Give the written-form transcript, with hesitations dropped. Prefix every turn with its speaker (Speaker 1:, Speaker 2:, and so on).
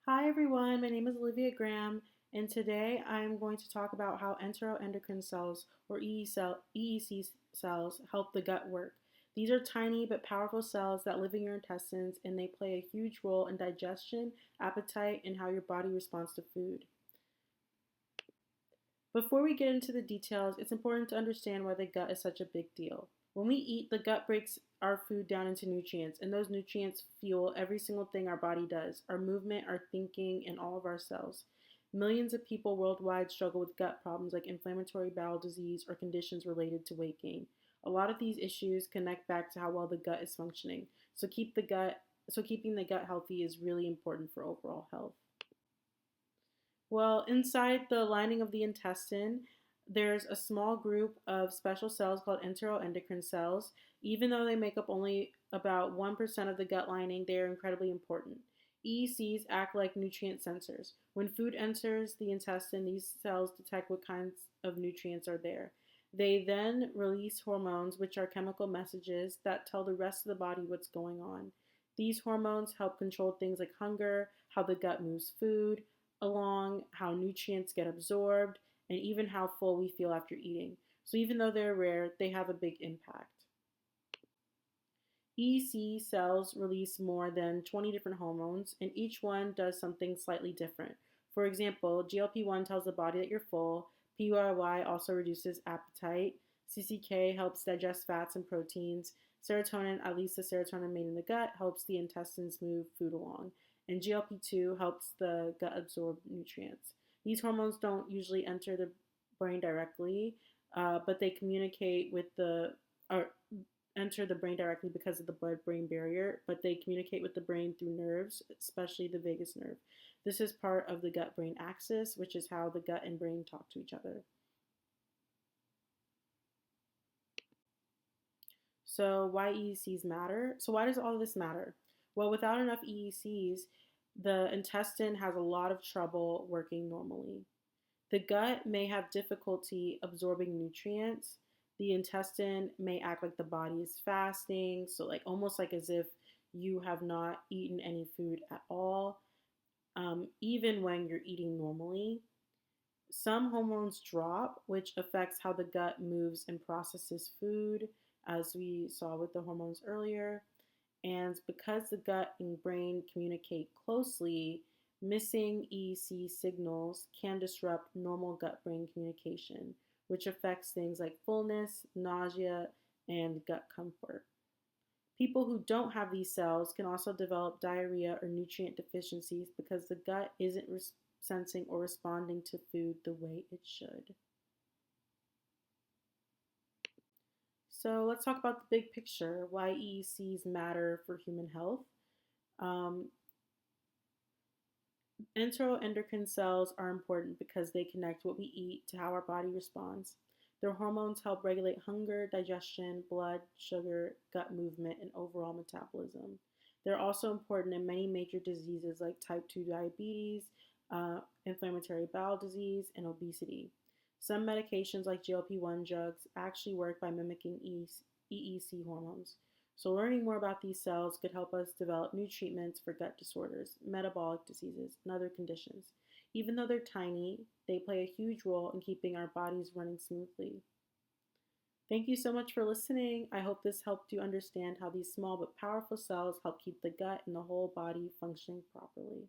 Speaker 1: Hi everyone, my name is Olivia Graham, and today I'm going to talk about how enteroendocrine cells, or EEC cells, help the gut work. These are tiny but powerful cells that live in your intestines, and they play a huge role in digestion, appetite, and how your body responds to food. Before we get into the details, it's important to understand why the gut is such a big deal. When we eat, the gut breaks our food down into nutrients, and those nutrients fuel every single thing our body does, our movement, our thinking, and all of our cells. Millions of people worldwide struggle with gut problems like inflammatory bowel disease or conditions related to weight gain. A lot of these issues connect back to how well the gut is functioning. So keeping the gut healthy is really important for overall health. Well, inside the lining of the intestine, there's a small group of special cells called enteroendocrine cells. Even though they make up only about 1% of the gut lining, they are incredibly important. EECs act like nutrient sensors. When food enters the intestine, these cells detect what kinds of nutrients are there. They then release hormones, which are chemical messages that tell the rest of the body what's going on. These hormones help control things like hunger, how the gut moves food, along how nutrients get absorbed, and even how full we feel after eating. So, even though they're rare, they have a big impact. EC cells release more than 20 different hormones, and each one does something slightly different. For example, GLP-1 tells the body that you're full, PYY also reduces appetite, CCK helps digest fats and proteins, serotonin, at least the serotonin made in the gut, helps the intestines move food along, and GLP-2 helps the gut absorb nutrients. These hormones don't usually enter the brain directly, but they communicate with the or enter the brain directly because of the blood-brain barrier, but they communicate with the brain through nerves, especially the vagus nerve. This is part of the gut-brain axis, which is how the gut and brain talk to each other. So why EECs matter? So why does all of this matter? Well, without enough EECs, the intestine has a lot of trouble working normally. The gut may have difficulty absorbing nutrients. The intestine may act like the body is fasting, so like almost like as if you have not eaten any food at all, even when you're eating normally. Some hormones drop, which affects how the gut moves and processes food, as we saw with the hormones earlier. And because the gut and brain communicate closely, missing EEC signals can disrupt normal gut brain communication, which affects things like fullness, nausea, and gut comfort. People who don't have these cells can also develop diarrhea or nutrient deficiencies because the gut isn't sensing or responding to food the way it should. So let's talk about the big picture, why EECs matter for human health. Um, Enteroendocrine cells are important because they connect what we eat to how our body responds. Their hormones help regulate hunger, digestion, blood, sugar, gut movement, and overall metabolism. They're also important in many major diseases like type 2 diabetes, inflammatory bowel disease, and obesity. Some medications, like GLP-1 drugs, actually work by mimicking EEC hormones. So, learning more about these cells could help us develop new treatments for gut disorders, metabolic diseases, and other conditions. Even though they're tiny, they play a huge role in keeping our bodies running smoothly. Thank you so much for listening. I hope this helped you understand how these small but powerful cells help keep the gut and the whole body functioning properly.